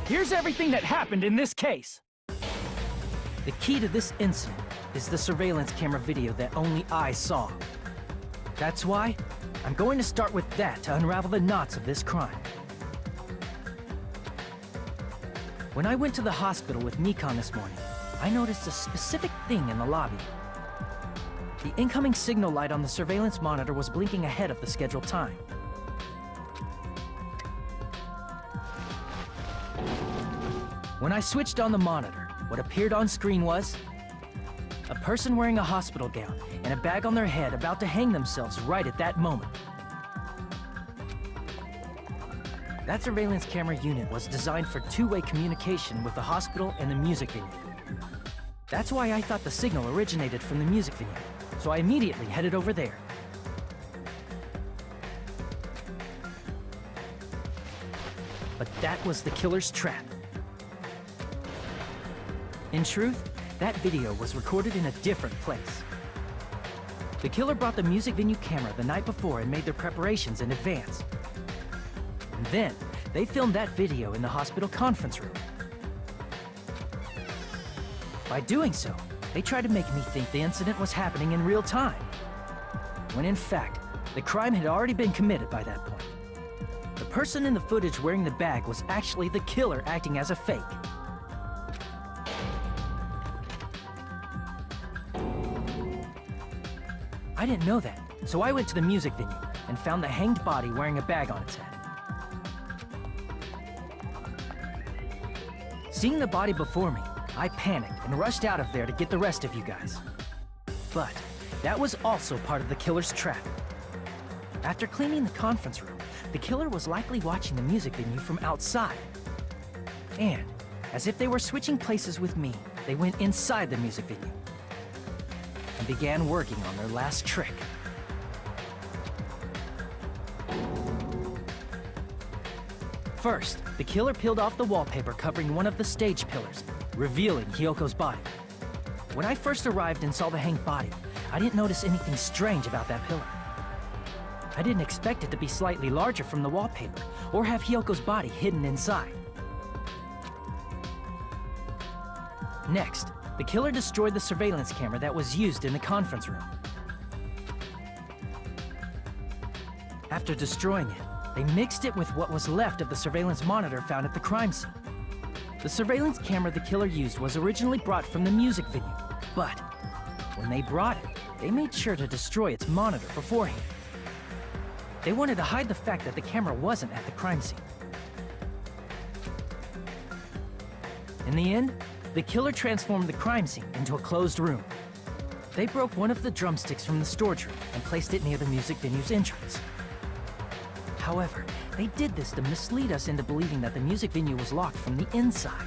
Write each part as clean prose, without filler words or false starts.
Here's everything that happened in this case. The key to this incident is the surveillance camera video that only I saw. That's why I'm going to start with that to unravel the knots of this crime. When I went to the hospital with Mikon this morning, I noticed a specific thing in the lobby. The incoming signal light on the surveillance monitor was blinking ahead of the scheduled time. When I switched on the monitor, what appeared on screen was a person wearing a hospital gown and a bag on their head about to hang themselves right at that moment. That surveillance camera unit was designed for two-way communication with the hospital and the music venue. That's why I thought the signal originated from the music venue, so I immediately headed over there. But that was the killer's trap. In truth, that video was recorded in a different place. The killer brought the music venue camera the night before and made their preparations in advance. And then, they filmed that video in the hospital conference room. By doing so, they tried to make me think the incident was happening in real time, when in fact, the crime had already been committed by that point. The person in the footage wearing the bag was actually the killer acting as a fake. I didn't know that, so I went to the music venue and found the hanged body wearing a bag on its head. Seeing the body before me, I panicked and rushed out of there to get the rest of you guys. But that was also part of the killer's trap. After cleaning the conference room, the killer was likely watching the music venue from outside. And, as if they were switching places with me, they went inside the music venue and began working on their last trick. First, the killer peeled off the wallpaper covering one of the stage pillars, revealing Hyoko's body. When I first arrived and saw the hanged body, I didn't notice anything strange about that pillar. I didn't expect it to be slightly larger from the wallpaper, or have Hyoko's body hidden inside. Next, the killer destroyed the surveillance camera that was used in the conference room. After destroying it, they mixed it with what was left of the surveillance monitor found at the crime scene. The surveillance camera the killer used was originally brought from the music venue, but when they brought it, they made sure to destroy its monitor beforehand. They wanted to hide the fact that the camera wasn't at the crime scene. In the end, the killer transformed the crime scene into a closed room. They broke one of the drumsticks from the storage room and placed it near the music venue's entrance. However, they did this to mislead us into believing that the music venue was locked from the inside.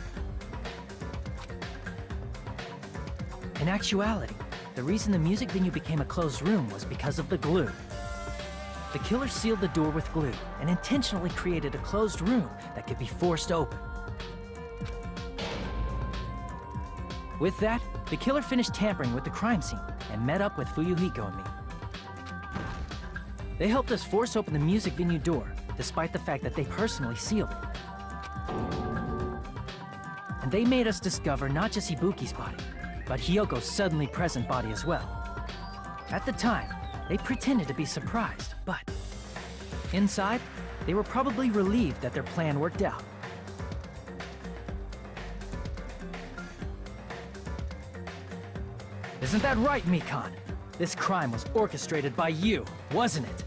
In actuality, the reason the music venue became a closed room was because of the glue. The killer sealed the door with glue and intentionally created a closed room that could be forced open. With that, the killer finished tampering with the crime scene and met up with Fuyuhiko and me. They helped us force open the music venue door, despite the fact that they personally sealed it. And they made us discover not just Ibuki's body, but Hyoko's suddenly present body as well. At the time, they pretended to be surprised, but inside, they were probably relieved that their plan worked out. Isn't that right, Mikon? This crime was orchestrated by you, wasn't it?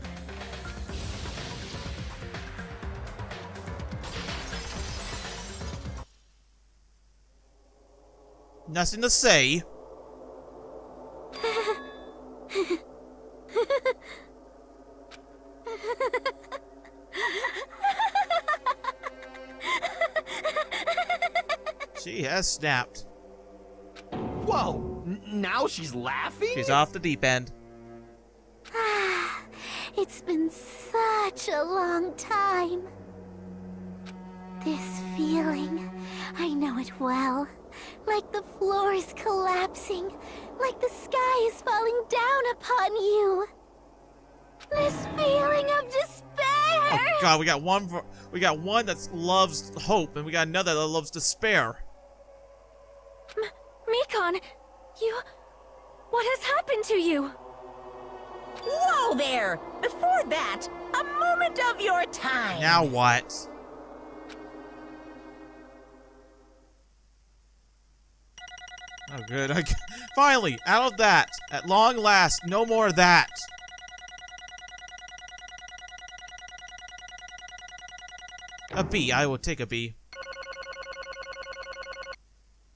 Nothing to say. She has snapped. Whoa! Now she's laughing? She's off the deep end. It's been such a long time. This feeling, I know it well. Like the floor is collapsing, like the sky is falling down upon you. This feeling of despair. Oh God, we got one that loves hope, and we got another that loves despair. Mikon, what has happened to you? Whoa there! Before that, a moment of your time. Now what? Oh, good. Finally, out of that. At long last, no more of that. A B. I will take a B.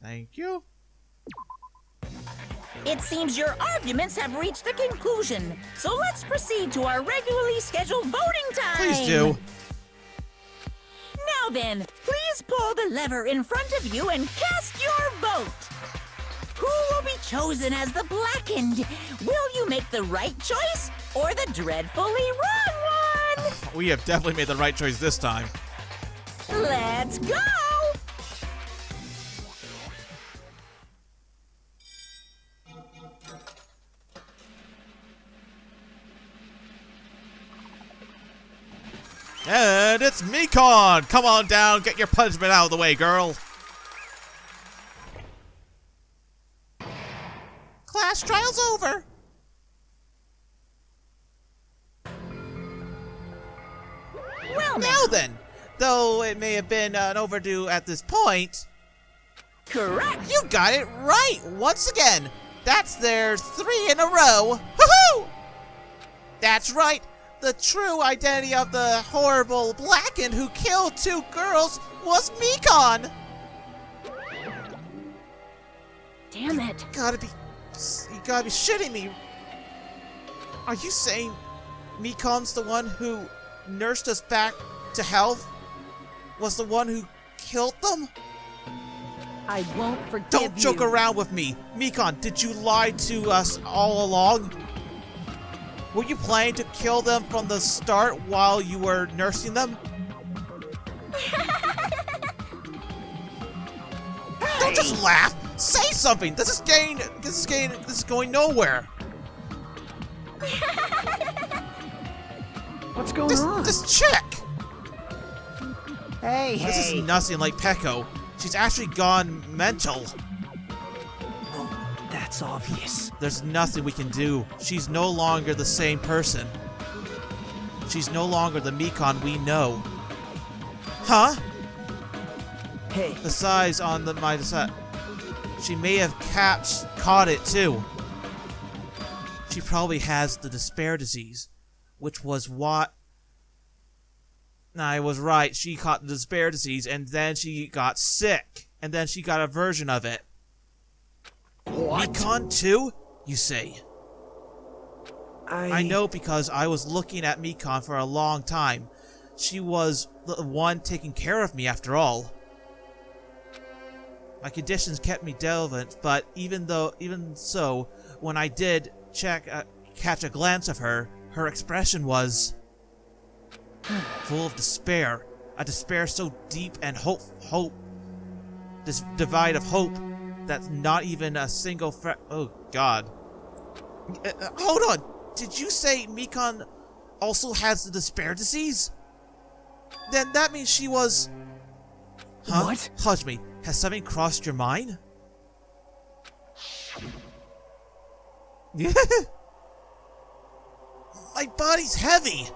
Thank you. It seems your arguments have reached a conclusion, so let's proceed to our regularly scheduled voting time. Please do. Now then, please pull the lever in front of you and cast your vote. Who will be chosen as the blackened? Will you make the right choice or the dreadfully wrong one? We have definitely made the right choice this time. Let's go! And it's Mikon! Come on down, get your punishment out of the way, girl. Class trial's over. Well Now then, though it may have been an overdue at this point, correct. you got it right once again. That's their 3 in a row. Woohoo! That's right. The true identity of the horrible blackened who killed 2 girls was Mikon. Damn it. You gotta be shitting me. Are you saying Mikon's the one who nursed us back to health? Was the one who killed them? I won't forgive Don't joke you. around with me. Mikon, did you lie to us all along? Were you planning to kill them from the start while you were nursing them? Don't just laugh. Say something. This is going nowhere. What's going on? This chick. Hey, This is nothing like Peko. She's actually gone mental. Oh, that's obvious. There's nothing we can do. She's no longer the same person. She's no longer the Mikon we know. Huh? Hey, The size on my set. She may have caught it too. She probably has the despair disease, which was what... I was right. She caught the despair disease, and then she got sick, and then she got a version of it. What? Mikon too, you say? I I know because I was looking at Mikon for a long time. She was the one taking care of me after all. My conditions kept me relevant, but even so, when I did catch a glance of her, her expression was full of despair. A despair so deep and hope. This divide of hope that's not even a single oh God. Hold on. Did you say Mikon also has the despair disease? Then that means she was... Huh? What? Hajime, has something crossed your mind? My body's heavy.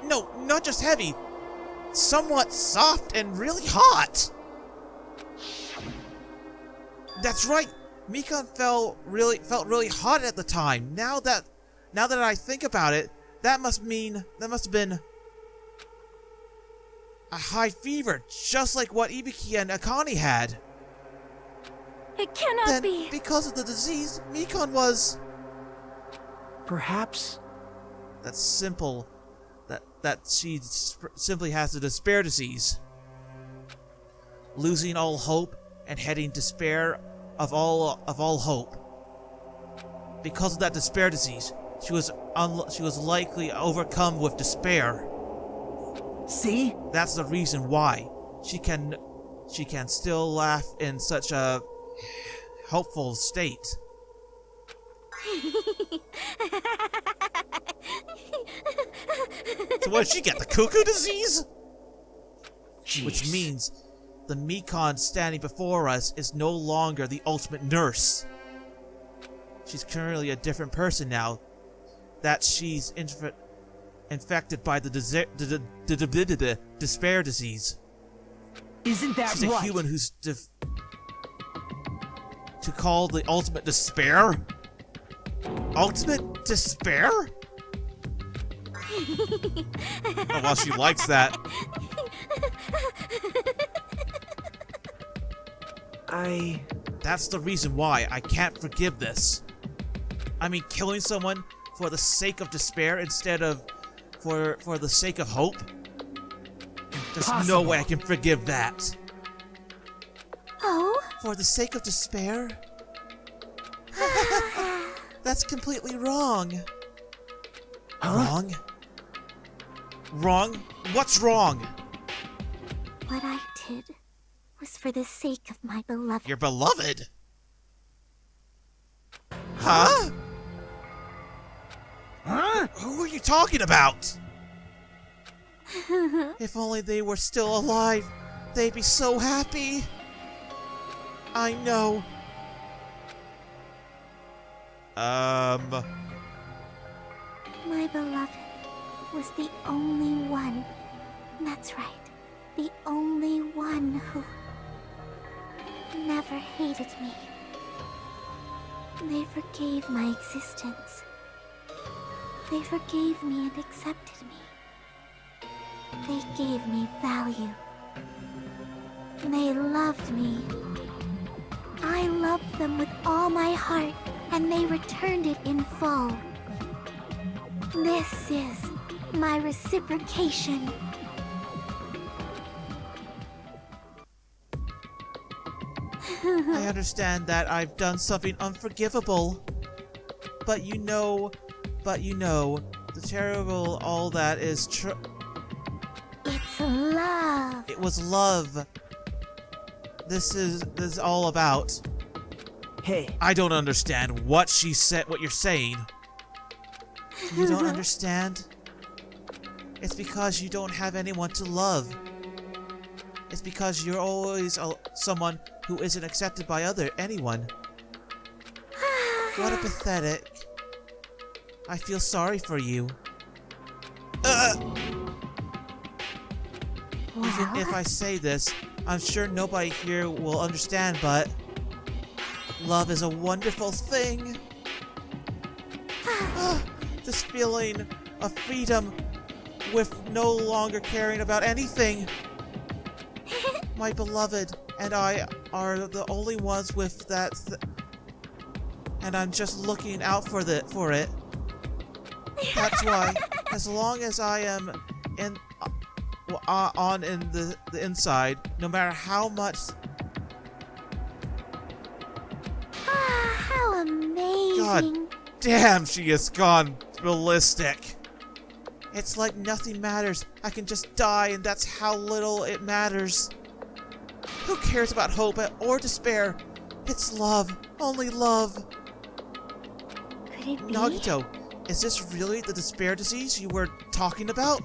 No, not just heavy. Somewhat soft and really hot. That's right. Mikon felt really hot at the time. Now that I think about it, that must have been a high fever, just like what Ibiki and Akane had. It cannot Then, be. because of the disease, Mikon was... Perhaps. That's simple. That she simply has the despair disease. Losing all hope and heading despair of all hope. Because of that despair disease, she was likely overcome with despair. See? That's the reason why she can still laugh in such a hopeful state. So what did she get? The cuckoo disease? Jeez. Which means the Mikon standing before us is no longer the ultimate nurse. She's currently a different person now. That she's infected by the despair disease. Isn't that She's a right? human who's to call the ultimate despair? Ultimate despair? Oh, well, she likes that. That's the reason why I can't forgive this. I mean, killing someone for the sake of despair instead of for the sake of hope? There's no way I can forgive that. Oh? For the sake of despair? That's completely wrong. Huh? Wrong? Wrong? What's wrong? What I did was for the sake of my beloved. Your beloved? Huh? Huh? Who are you talking about? If only they were still alive, they'd be so happy. I know. My beloved was the only one. That's right. The only one who never hated me. They forgave my existence. They forgave me and accepted me. They gave me value. They loved me. I loved them with all my heart, and they returned it in full. This is my reciprocation. I understand that I've done something unforgivable. But you know, the terrible all that is It's love. it was love. This is all about. Hey, I don't understand what she said, what you're saying. You don't understand? It's because you don't have anyone to love. It's because you're always someone who isn't accepted by anyone. What a pathetic. I feel sorry for you. Even if I say this, I'm sure nobody here will understand, but love is a wonderful thing. This feeling of freedom with no longer caring about anything. My beloved and I are the only ones with that, and I'm just looking out for it. That's why, as long as I am in the inside, no matter how much. How amazing. amazing. Damn, she has gone ballistic. It's like nothing matters. I can just die, and that's how little it matters. Who cares about hope or despair? It's love. Only love. Could it be? Nagito, is this really the despair disease you were talking about?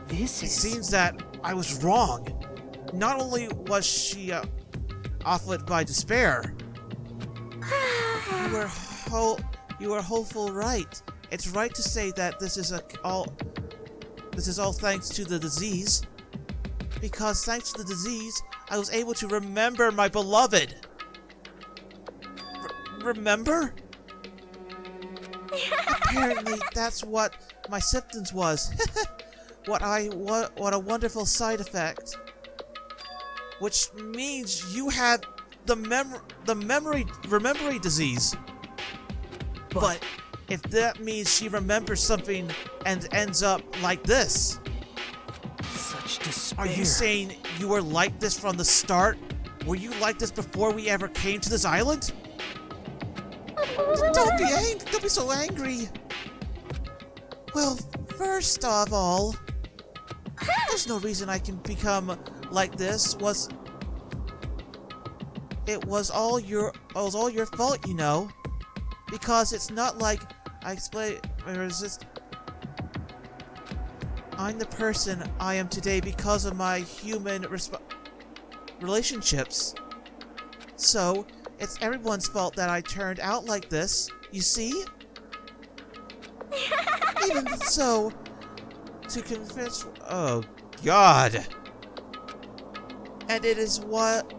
This It is... seems that I was wrong. Not only was she afflicted by despair, you were hopeful, right? It's right to say that this is all thanks to the disease. Because thanks to the disease, I was able to remember my beloved. Remember? Apparently, that's what my symptoms was. What a wonderful side effect. Which means you had the memory disease. But if that means she remembers something and ends up like this, Such despair. are you saying you were like this from the start? Were you like this before we ever came to this island? Don't be so angry. Well, first of all, there's no reason I can become like this. It was all your fault, you know. Because it's not like I explained. I'm the person I am today because of my human relationships. So, it's everyone's fault that I turned out like this, you see? Even so, to convince... Oh, God. And it is what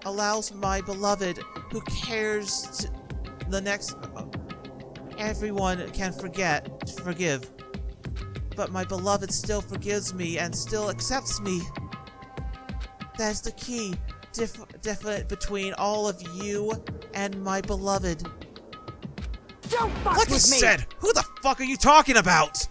allows my beloved, who cares the next... Everyone can forgive. But my beloved still forgives me and still accepts me. That's the key. Definite between all of you and my beloved. Don't fuck Like I with me! said, who the fuck are you talking about?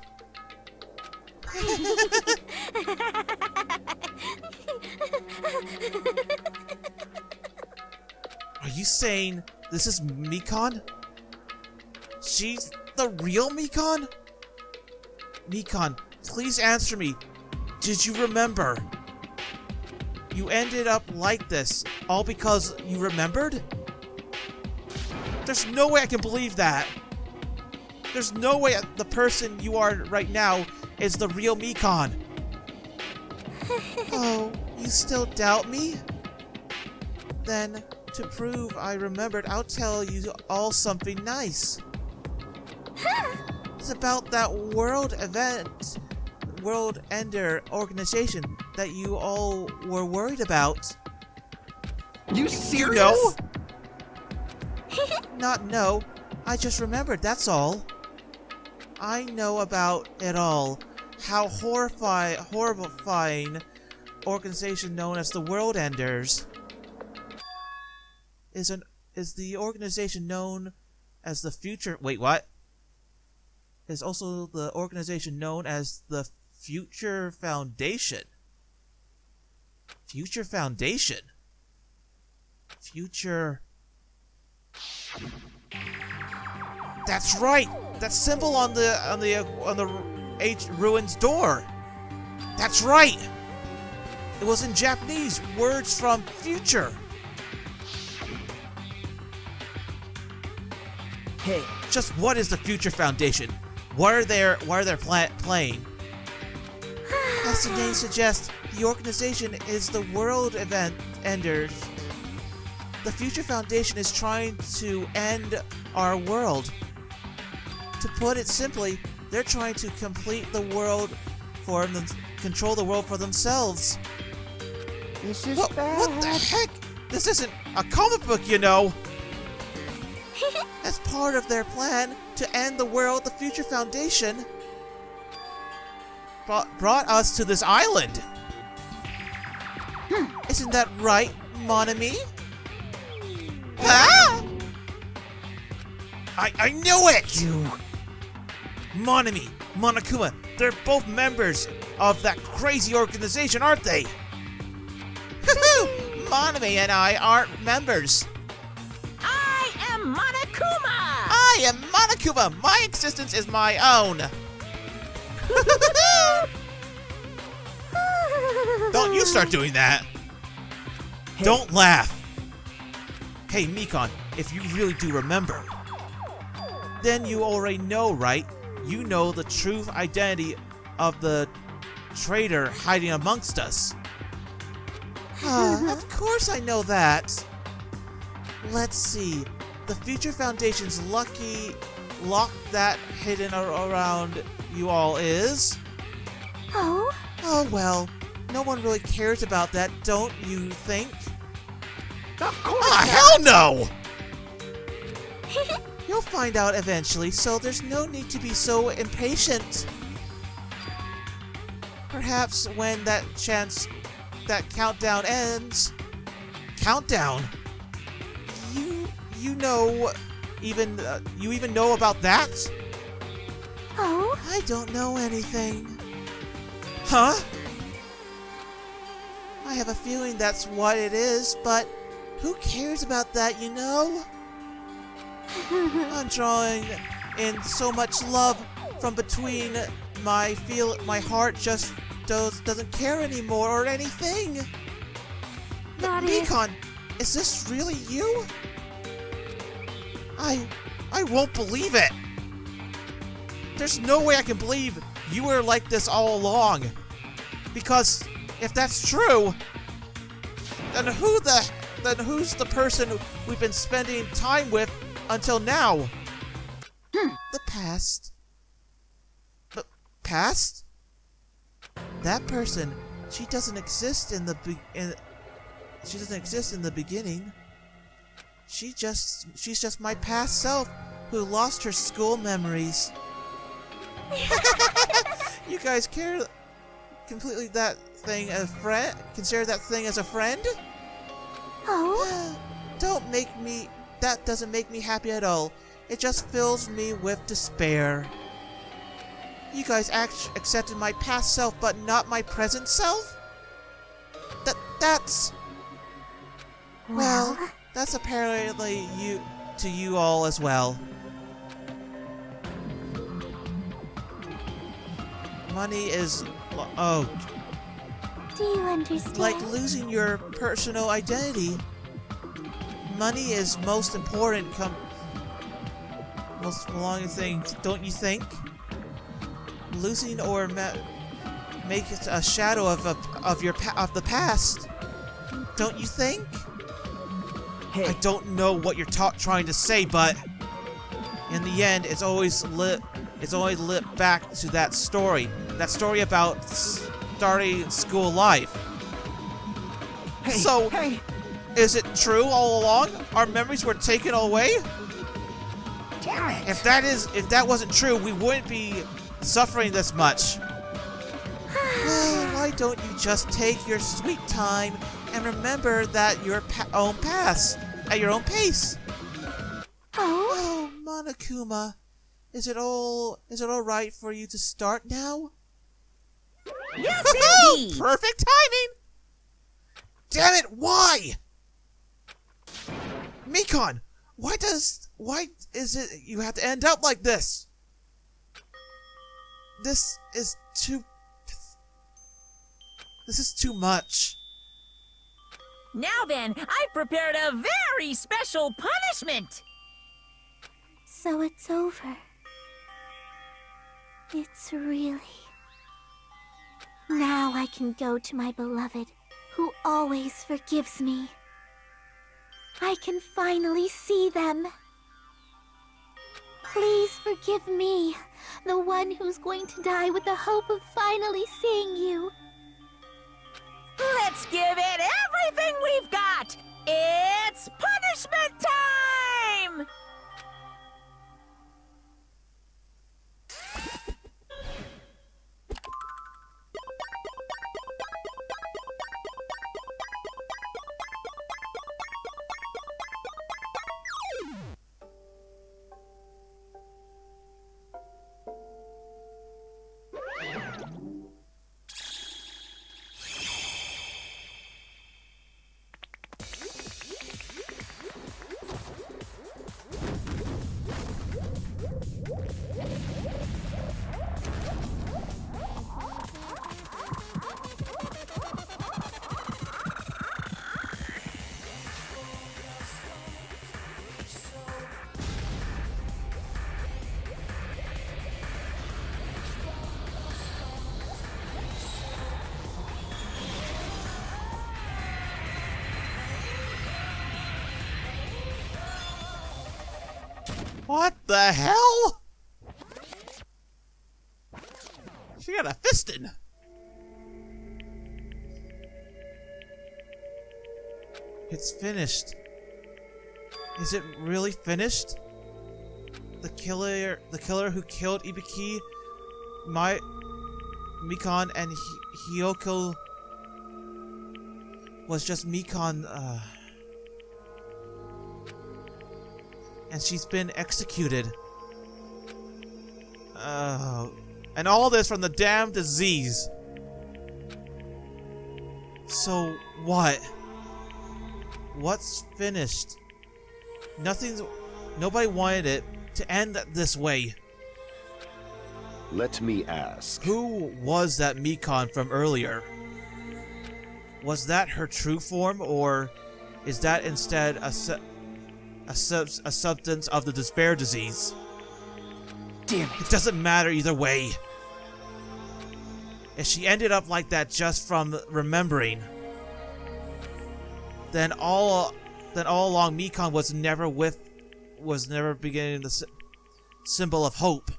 Are you saying this is Mikon? She's the real Mikon? Mikon, please answer me. Did you remember? You ended up like this, all because you remembered? There's no way I can believe that. There's no way the person you are right now is the real Mikon. Oh, you still doubt me? Then, to prove I remembered, I'll tell you all something nice. It's about that world ender organization that you all were worried about. You serious? You know? Not know. I just remembered, that's all. I know about it all. How horrifying organization known as the World Enders is the organization known as the Future... Wait, what? Is also the organization known as the Future Foundation. Future Foundation? Future... That's right! That symbol on the H ruins door! That's right! It was in Japanese, words from future. Hey, Just what is the Future Foundation? What are their playing? As the name suggests, the organization is the world enders. The Future Foundation is trying to end our world. To put it simply, they're trying to complete the world for them, control the world for themselves. This is What the heck? This isn't a comic book, you know. As part of their plan to end the world, the Future Foundation brought us to this island. Isn't that right, mon ami? Ah! I knew it! you... Mon ami, Monokuma, they're both members of that crazy organization, aren't they? Mon ami and I aren't members. I am am Monokuma. My existence is my own. Don't you start doing that. Hey. Don't laugh. Hey, Mikon, if you really do remember, then you already know, right? You know the true identity of the traitor hiding amongst us. Of course I know that. Let's see. The Future Foundation's lucky lock that hidden around you all is... Oh? Oh well, no one really cares about that, don't you think? Of course Ah, not. hell no! You'll find out eventually, so there's no need to be so impatient. Perhaps when that countdown ends... Countdown? You know... you even know about that? Oh? I don't know anything. Huh? I have a feeling that's what it is, but who cares about that, you know? I'm drawing in so much love from between my heart just doesn't care anymore or anything. That is... Mikon, is this really you? I won't believe it. There's no way I can believe you were like this all along. Because if that's true, then who's the person we've been spending time with until now? The past. The past? That person, she doesn't exist in the beginning. She's just my past self who lost her school memories. You guys consider that thing as a friend? Oh? That doesn't make me happy at all. It just fills me with despair. You guys accepted my past self, but not my present self? That's... Well, that's apparently to you all as well. Money is... Oh. Do you understand? Like losing your personal identity. Money is most important most belonging thing, don't you think? Losing or make it a shadow of the past, don't you think? Hey. I don't know what you're trying to say, but in the end, it's always lit back to that story about starting school life. Hey, So, hey. is it true all along? Our memories were taken away? Damn it. If that wasn't true, we wouldn't be suffering this much. Well, why don't you just take your sweet time and remember that your own past at your own pace? Oh? Oh, Monokuma, is it all right for you to start now? Yes, indeed. Perfect timing! Damn it, why? Mikon, why is it you have to end up like this? This is too much. Now then, I prepared a very special punishment. So it's over. It's really... Now I can go to my beloved, who always forgives me. I can finally see them. Please forgive me, the one who's going to die with the hope of finally seeing you. Let's give it everything we've got. It's punishment time! What the hell? She got a fisting. It's finished. Is it really finished? The killer who killed Ibiki, Mikon, and Hyoko was just Mikon, and she's been executed. And all this from the damn disease. So what? What's finished? Nobody wanted it to end this way. Let me ask. Who was that Mikon from earlier? Was that her true form, or is that instead a substance of the despair disease? Damn it. It doesn't matter either way. If she ended up like that just from remembering, then all along Mikon was never beginning the symbol of hope.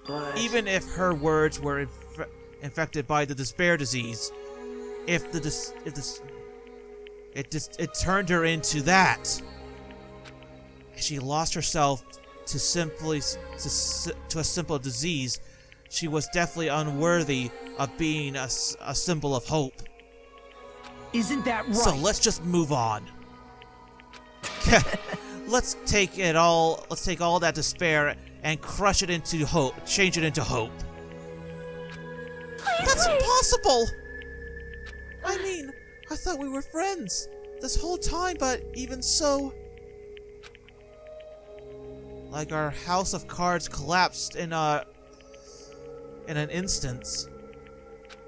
But Even if her words were infected by the despair disease, it turned her into that. She lost herself to a simple disease. She was definitely unworthy of being a symbol of hope. isn't that right? So let's just move on. Let's take all that despair and crush it into hope. Change it into hope. That's impossible! I mean, I thought we were friends this whole time, but even so... Like our house of cards collapsed in an instance.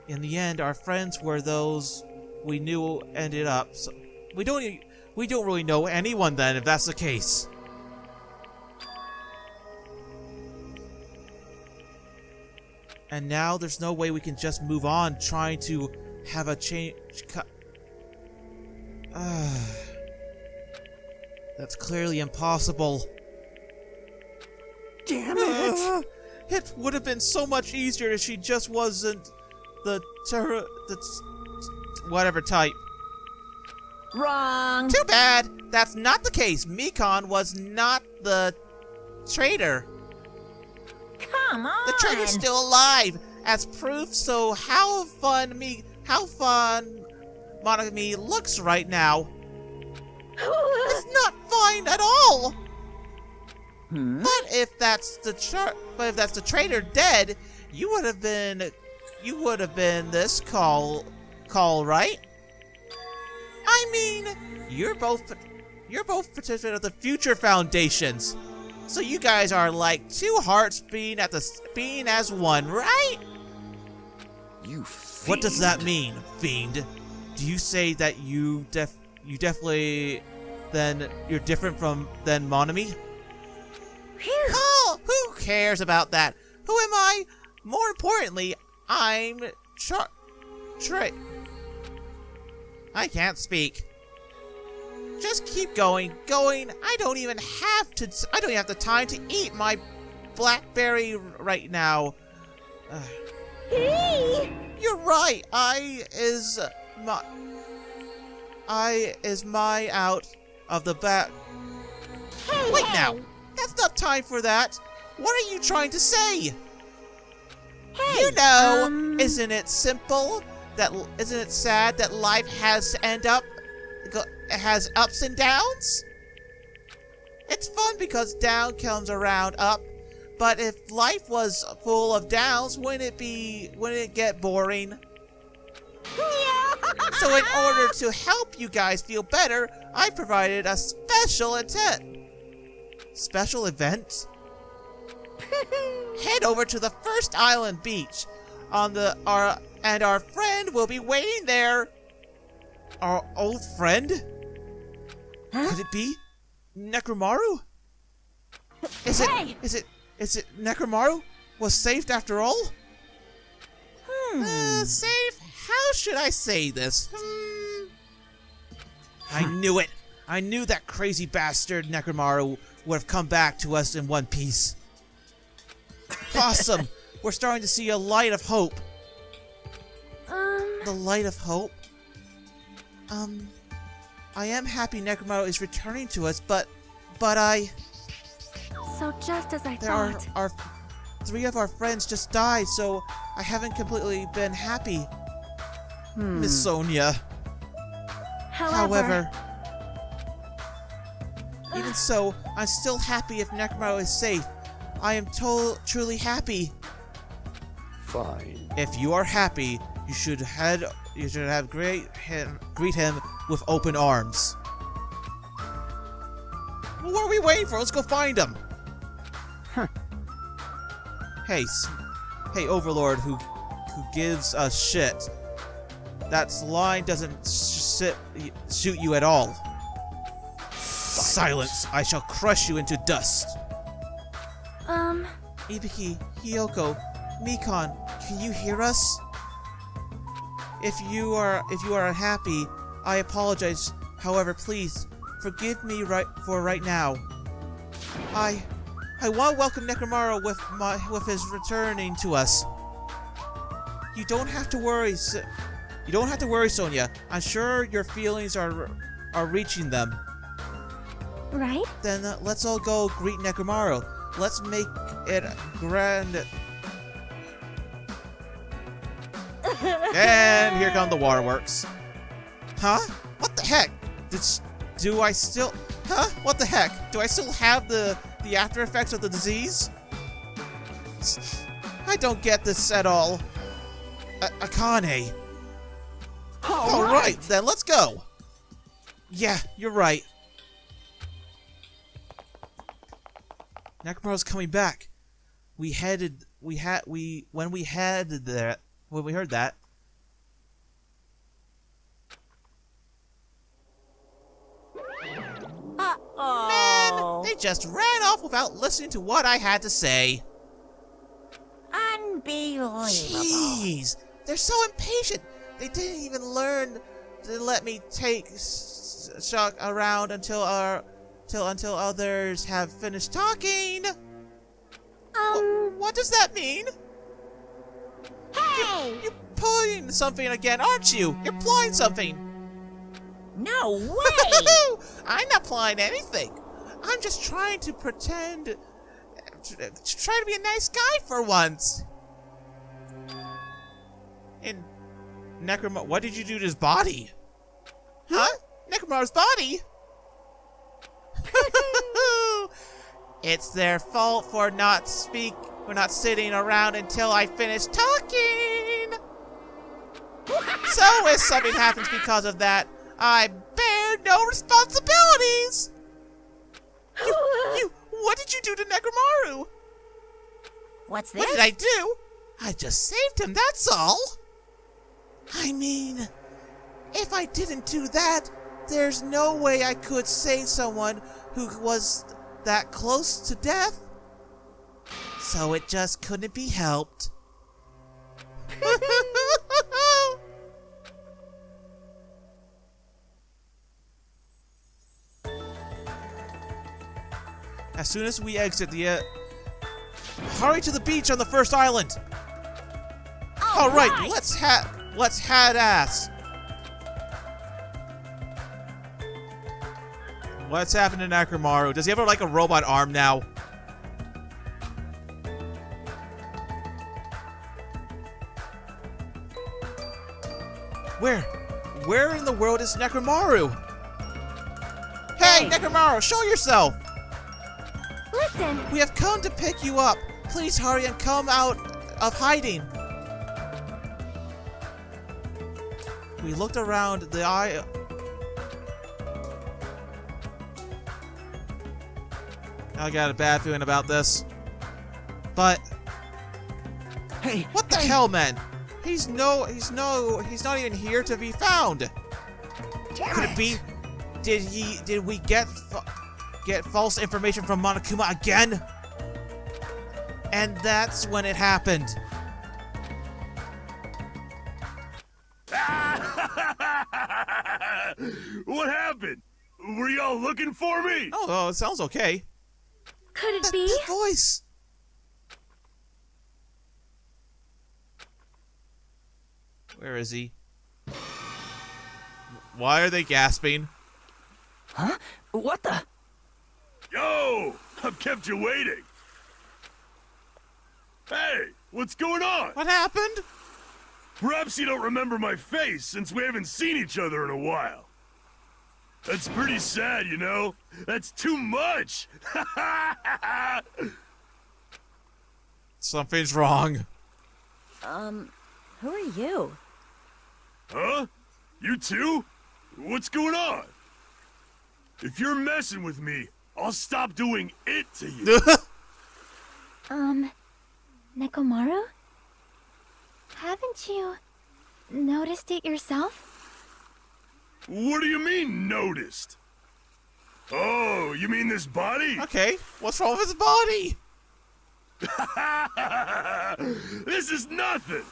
In the end, our friends were those we knew ended up. So we don't really know anyone then, if that's the case. And now there's no way we can just move on trying to have a change. That's clearly impossible. Damn it! It would have been so much easier if she just wasn't the whatever type. Wrong. Too bad. That's not the case. Mikon was not the traitor. Come on. The traitor's still alive, as proof. So how fun Monokuma looks right now. It's not fine at all. But if that's the traitor dead, you would have been this call, right? I mean, you're both participants of the Future Foundations, so you guys are like two hearts being as one, right? You fiend. What does that mean, fiend? Do you say that you definitely you're different than Monokuma? Oh, who cares about that? Who am I? More importantly, I'm I can't speak. Just keep going. I don't even have the time to eat my blackberry right now. Hey! You're right. I is my out of the back. Hey, Wait hey! now. That's not time for that. What are you trying to say? Hey, You know, isn't it sad that life has has ups and downs? It's fun because down comes around up, but if life was full of downs, wouldn't it get boring? So in order to help you guys feel better, I provided a special event. Head over to the first island beach and our friend will be waiting there. Our old friend? Could it be Nekomaru? Is it Nekomaru was saved after all? Safe? How should I say this? I knew it. I knew that crazy bastard Nekomaru would have come back to us in one piece. Awesome! We're starting to see a light of hope. The light of hope? I am happy Nekomaru is returning to us, but So just as I there are thought. three of our friends just died, so I haven't completely been happy, Miss Sonia. However, even so, I'm still happy if Nekomaru is safe. I am truly happy. Fine. If you are happy, you should greet him with open arms. Well, what are we waiting for? Let's go find him. Hey, Overlord, who gives a shit. That line doesn't shoot you at all. Silence! I shall crush you into dust. Ibiki, Hiyoko, Mikan, can you hear us? If you are unhappy, I apologize. However, please forgive me right now. I want to welcome Nekomaru with his returning to us. You don't have to worry. You don't have to worry, Sonia. I'm sure your feelings are reaching them. Right? Then let's all go greet Nekomaru. Let's make it grand. And here come the waterworks. Huh? What the heck? Do I still? Huh? What the heck? Do I still have the after effects of the disease? I don't get this at all. Akane. All right, then let's go. Yeah, you're right. Nekomaru's coming back. When we heard that. Uh-oh. They just ran off without listening to what I had to say. Unbelievable. Jeez, they're so impatient. They didn't even learn to let me take Shock around until others have finished talking. What does that mean? Hey! You're pulling something again, aren't you? You're plying something. No way! I'm not plying anything. I'm just trying to pretend, try to be a nice guy for once. And Nekomaru, what did you do to his body? Huh? Nekomaru's body? It's their fault for not sitting around until I finish talking. So if something happens because of that, I bear no responsibilities. What did you do to Nekomaru? What's this? What did I do? I just saved him, that's all. I mean, if I didn't do that, there's no way I could save someone who was that close to death. So it just couldn't be helped. As soon as we exit the hurry to the beach on the first island. All right, let's head ass. What's happened to Nekomaru? Does he have like a robot arm now? Where in the world is Nekomaru? Hey, Nekomaru, show yourself! Listen. We have come to pick you up. Please hurry and come out of hiding. We looked around the eye. I got a bad feeling about this. But Hey, what the hell, man? He's not even here to be found. damn Could it be? Did we get false information from Monokuma again? And that's when it happened. What happened? Were y'all looking for me? Oh, it sounds okay. Could it be? That voice. Where is he? Why are they gasping? Huh? What the? Yo! I've kept you waiting. Hey, what's going on? What happened? Perhaps you don't remember my face since we haven't seen each other in a while. That's pretty sad, you know? That's too much! Something's wrong. Who are you? Huh? You too? What's going on? If you're messing with me, I'll stop doing it to you. Nekomaru? Haven't you noticed it yourself? What do you mean, noticed? Oh, you mean this body? Okay, what's wrong with his body? This is nothing!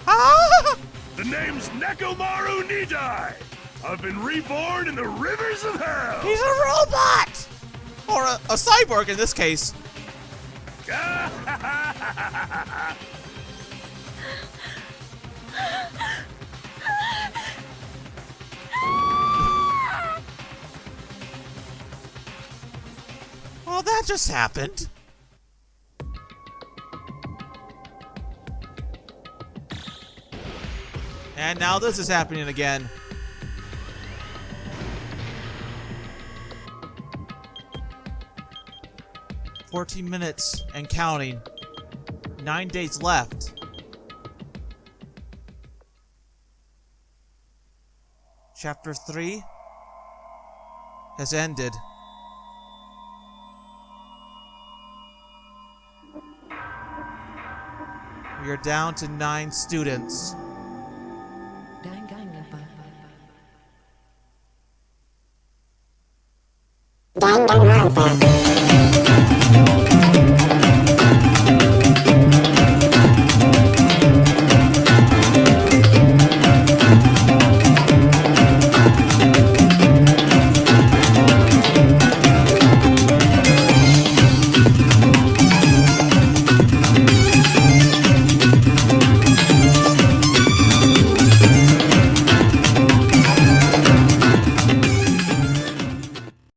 Ah! The name's Nekomaru Nidai! I've been reborn in the rivers of hell! He's a robot! Or a cyborg in this case. Well, that just happened. And now this is happening again. "14 minutes and counting. 9 days left." Chapter 3 has ended. We are down to 9 students. Danganronpa.